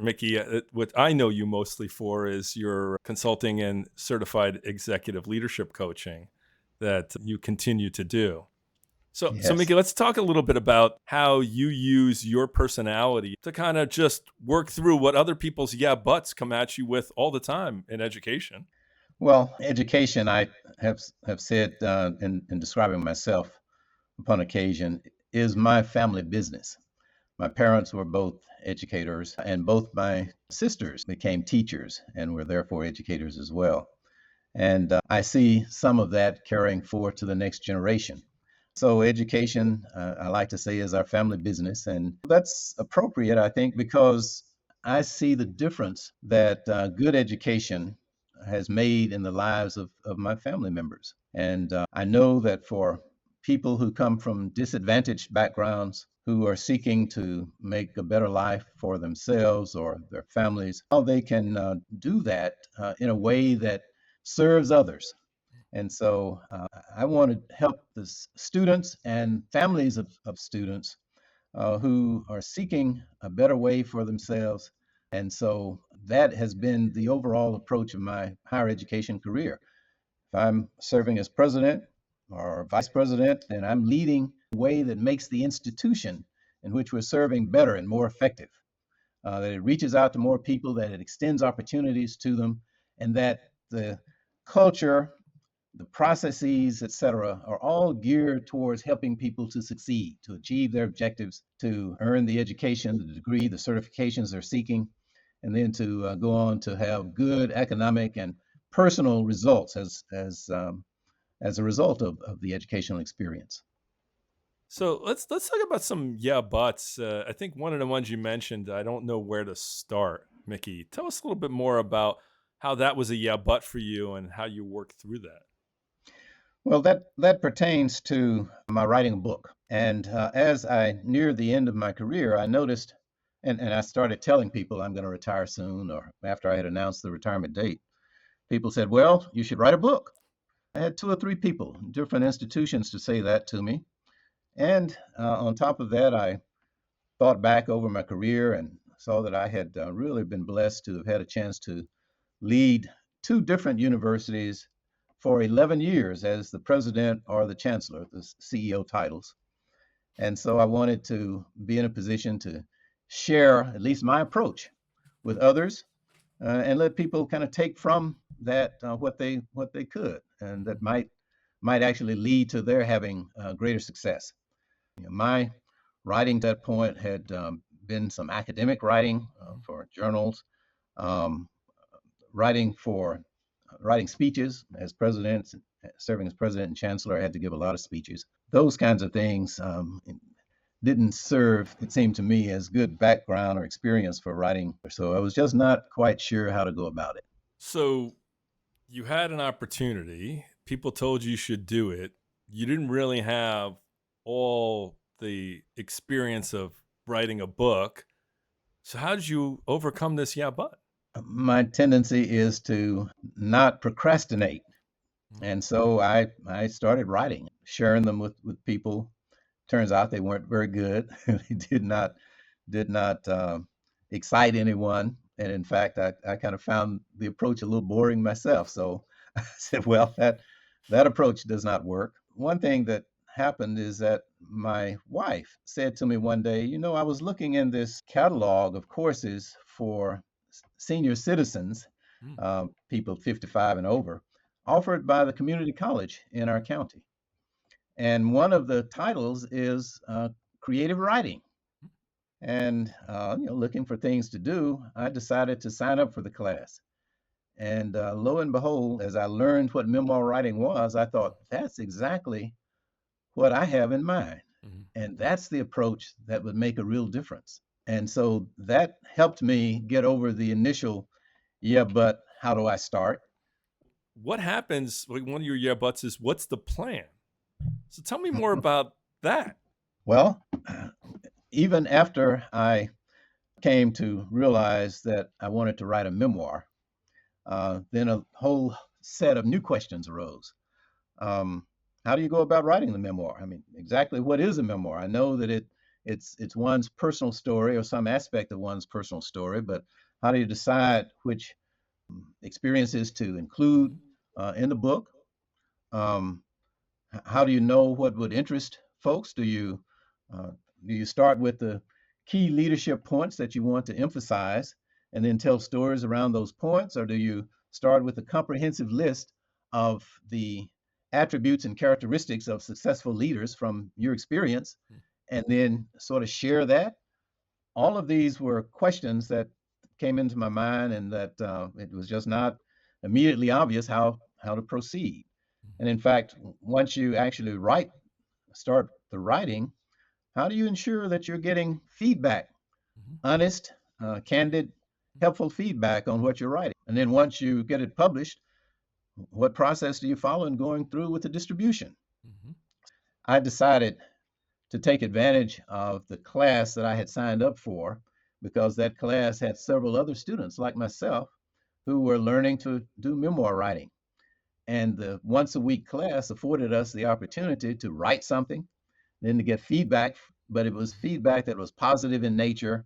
Mickey, what I know you mostly for is your consulting and certified executive leadership coaching that you continue to do. So Yes. Mickey, let's talk a little bit about how you use your personality to kind of just work through what other people's yeah buts come at you with all the time in education. Well, education, I have said in describing myself upon occasion, is my family business. My parents were both educators, and both my sisters became teachers and were therefore educators as well. And I see some of that carrying forward to the next generation. So, education, I like to say, is our family business. And that's appropriate, I think, because I see the difference that good education has made in the lives of my family members. And I know that for people who come from disadvantaged backgrounds, who are seeking to make a better life for themselves or their families, how they can do that in a way that serves others. And so I want to help the students and families of students who are seeking a better way for themselves. And so that has been the overall approach of my higher education career. If I'm serving as president or vice president, then I'm leading a way that makes the institution in which we're serving better and more effective, that it reaches out to more people, that it extends opportunities to them, and that the culture, the processes, et cetera, are all geared towards helping people to succeed, to achieve their objectives, to earn the education, the degree, the certifications they're seeking, and then to go on to have good economic and personal results as a result of the educational experience. So let's talk about some yeah buts. I think one of the ones you mentioned, I don't know where to start. Mickey, tell us a little bit more about how that was a yeah but for you and how you worked through that. Well, that pertains to my writing a book. And as I neared the end of my career, I noticed, and I started telling people I'm going to retire soon, or after I had announced the retirement date, people said, "Well, you should write a book." I had two or three people, different institutions, to say that to me. And on top of that, I thought back over my career and saw that I had really been blessed to have had a chance to lead two different universities for 11 years as the president or the chancellor, the CEO titles. And so I wanted to be in a position to share at least my approach with others and let people kind of take from that what they could, and that might actually lead to their having greater success. My writing at that point had been some academic writing for journals, um, writing for writing speeches as president, serving as president and chancellor. I had to give a lot of speeches. Those kinds of things didn't serve, it seemed to me, as good background or experience for writing. So I was just not quite sure how to go about it. So you had an opportunity. People told you should do it. You didn't really have all the experience of writing a book. So how did you overcome this yeah but? My tendency is to not procrastinate. Mhm. And so I started writing, sharing them with people. Turns out they weren't very good. They did not excite anyone. And in fact, I kind of found the approach a little boring myself. So I said, well, that approach does not work. One thing that happened is that my wife said to me one day, I was looking in this catalog of courses for senior citizens, Mm. people 55 and over, offered by the community college in our county. And one of the titles is creative writing. And looking for things to do, I decided to sign up for the class. And lo and behold, as I learned what memoir writing was, I thought that's exactly what I have in mind. Mhm. And that's the approach that would make a real difference. And so that helped me get over the initial, yeah, but how do I start? What happens, like one of your yeah buts is what's the plan? So tell me more about that. Well, even after I came to realize that I wanted to write a memoir, then a whole set of new questions arose. Um, how do you go about writing the memoir? I mean, exactly what is a memoir? I know that It's one's personal story or some aspect of one's personal story, but how do you decide which experiences to include Mhm. in the book? Um, how do you know what would interest folks? Uh, do you start with the key leadership points that you want to emphasize and then tell stories around those points, or do you start with a comprehensive list of the attributes and characteristics of successful leaders from your experience and then sort of share that? All of these were questions that came into my mind, and that it was just not immediately obvious how to proceed. And in fact, once you actually start the writing, how do you ensure that you're getting feedback, Mhm. honest, candid, helpful feedback on what you're writing? And then once you get it published, what process do you follow in going through with the distribution? Mhm. I decided to take advantage of the class that I had signed up for because that class had several other students like myself who were learning to do memoir writing. And the once a week class afforded us the opportunity to write something, then to get feedback, but it was feedback that was positive in nature,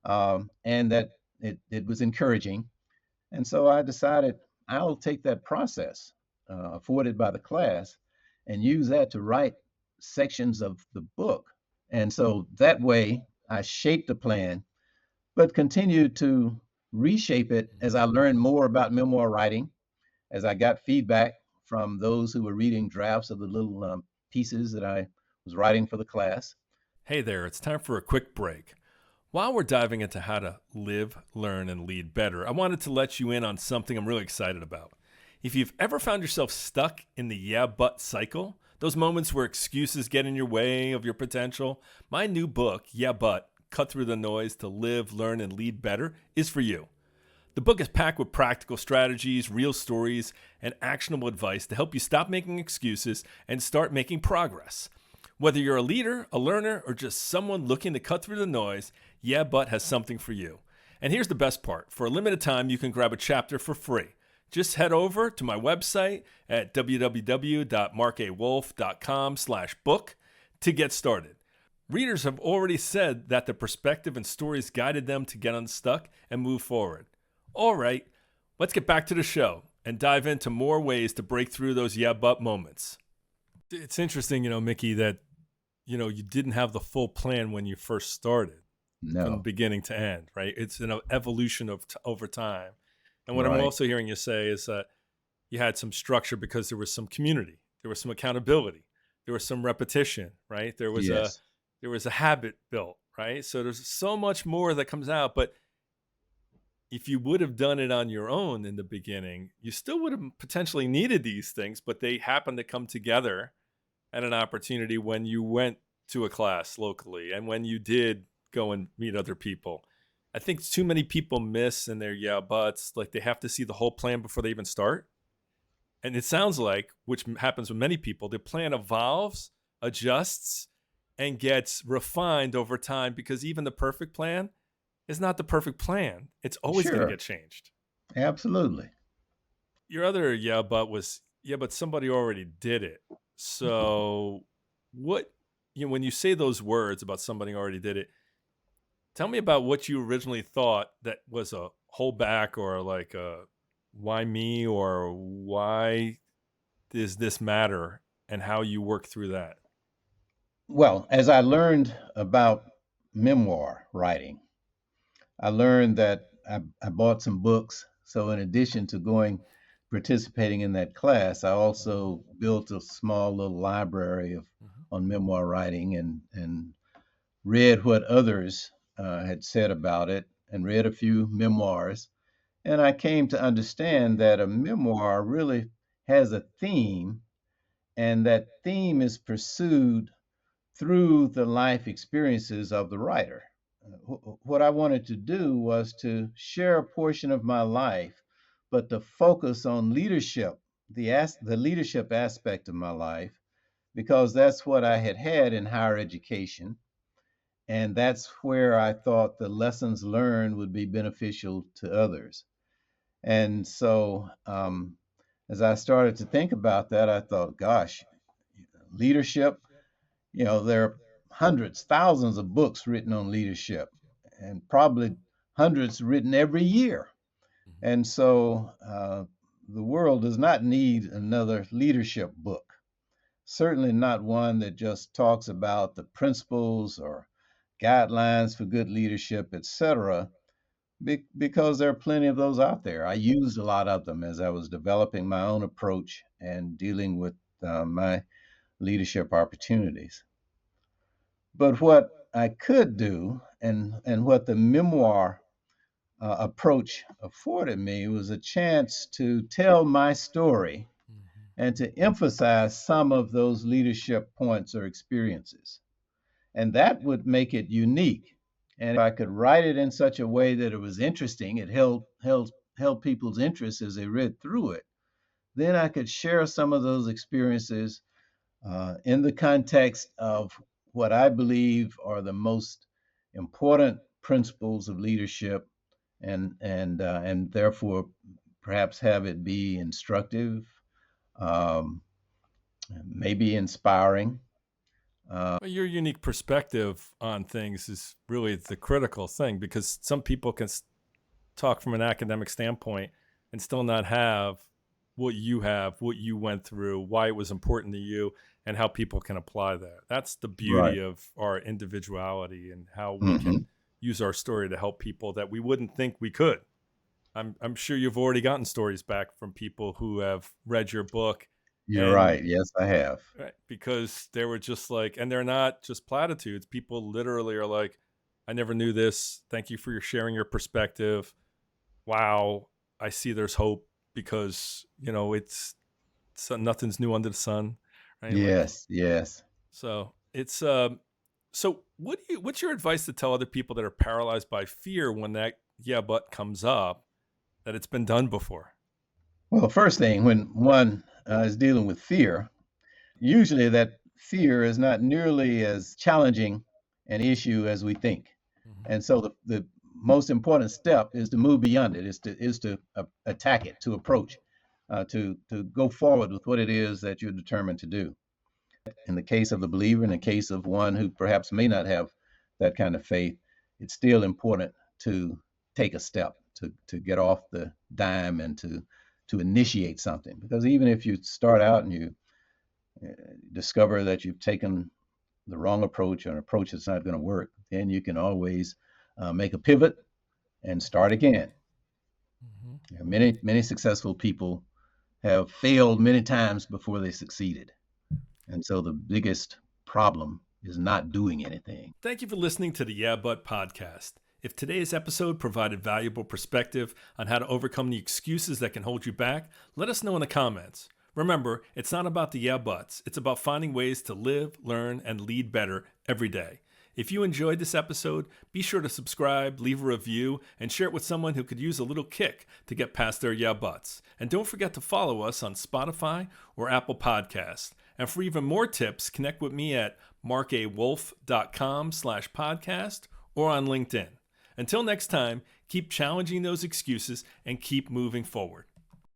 and that it was encouraging. And so I decided I'll take that process afforded by the class and use that to write sections of the book. And so that way I shaped the plan, but continued to reshape it as Mhm. I learned more about memoir writing, as I got feedback from those who were reading drafts of the little pieces that I was writing for the class. Hey there, it's time for a quick break. While we're diving into how to live, learn, and lead better, I wanted to let you in on something I'm really excited about. If you've ever found yourself stuck in the yeah, but cycle, those moments where excuses get in your way of your potential, my new book, Yeah, But Cut Through the Noise to Live, Learn, and Lead Better, is for you. The book is packed with practical strategies, real stories, and actionable advice to help you stop making excuses and start making progress. Whether you're a leader, a learner, or just someone looking to cut through the noise, Yeah But has something for you. And here's the best part. For a limited time, you can grab a chapter for free. Just head over to my website at www.markawolf.com/book to get started. Readers have already said that the perspective and stories guided them to get unstuck and move forward. All right, let's get back to the show and dive into more ways to break through those yeah but moments. It's interesting, Mickey, that you didn't have the full plan when you first started from No, beginning to end, right? It's an evolution of over time. And what I'm right. also hearing you say is that you had some structure because there was some community, there was some accountability, there was some repetition, right? Yes, There was a habit built, right? So there's so much more that comes out, but if you would have done it on your own in the beginning, you still would have potentially needed these things, but they happen to come together at an opportunity when you went to a class locally and when you did go and meet other people. I think too many people miss in their yeah buts, like they have to see the whole plan before they even start. And it sounds like, which happens with many people, the plan evolves, adjusts, and gets refined over time because even the perfect plan is not the perfect plan. It's always going to sure, get changed. absolutely. Your other yeah, but was yeah, but somebody already did it. So what when you say those words about somebody already did it, tell me about what you originally thought that was a holdback or like a why me or why does this matter and how you work through that. Well, as I learned about memoir writing, I learned that I bought some books. So in addition to participating in that class, I Mhm. also built a small little library of Mhm. on memoir writing, and read what others had said about it, and read a few memoirs. And I came to understand that a memoir really has a theme, and that theme is pursued through the life experiences of the writer. What I wanted to do was to share a portion of my life, but to focus on leadership, the leadership aspect of my life, because that's what I had had in higher education. And that's where I thought the lessons learned would be beneficial to others. And so, as I started to think about that, I thought, gosh, leadership, there are hundreds, thousands of books written on leadership, and probably hundreds written every year. And so the world does not need another leadership book. Certainly not one that just talks about the principles or guidelines for good leadership, etc., because there are plenty of those out there. I used a lot of them as I was developing my own approach and dealing with my leadership opportunities. But what I could do, and what the memoir approach afforded me, was a chance to tell my story and to emphasize some of those leadership points or experiences. And that would make it unique. And if I could write it in such a way that it was interesting, it held people's interest as they read through it, then I could share some of those experiences in the context of what I believe are the most important principles of leadership, and therefore perhaps have it be instructive, um, maybe inspiring. Well, your unique perspective on things is really the critical thing, because some people can talk from an academic standpoint and still not have what you have, what you went through, why it was important to you, and how people can apply that. That's the Right. beauty of our individuality and how we Hmm. can use our story to help people that we wouldn't think we could. I'm sure you've already gotten stories back from people who have read your book, You're and right. Yes, I have. right, because they were just like, and they're not just platitudes. People literally are like, I never knew this. Thank you for your sharing your perspective. Wow, I see there's hope, because it's nothing's new under the sun, right? Like, Yes, yes. so it's so what's your advice to tell other people that are paralyzed by fear when that yeah but comes up, that it's been done before? Well, first thing, when one is dealing with fear, usually that fear is not nearly as challenging an issue as we think. Mm-hmm. And so the most important step is to move beyond it, is to attack it, to approach, to go forward with what it is that you're determined to do. In the case of the believer, in the case of one who perhaps may not have that kind of faith, it's still important to take a step, to get off the dime and to initiate something. Because even if you start out and you uh, discover that you've taken the wrong approach or an approach that's not going to work, then you can always make a pivot and start again. Mm-hmm. Many successful people have failed many times before they succeeded. And so the biggest problem is not doing anything. Thank you for listening to the Yeah But podcast. If today's episode provided valuable perspective on how to overcome the excuses that can hold you back, let us know in the comments. Remember, it's not about the yeah buts. It's about finding ways to live, learn, and lead better every day. If you enjoyed this episode, be sure to subscribe, leave a review, and share it with someone who could use a little kick to get past their yeah buts. And don't forget to follow us on Spotify or Apple Podcasts. And for even more tips, connect with me at markawolf.com/podcast or on LinkedIn. Until next time, keep challenging those excuses and keep moving forward.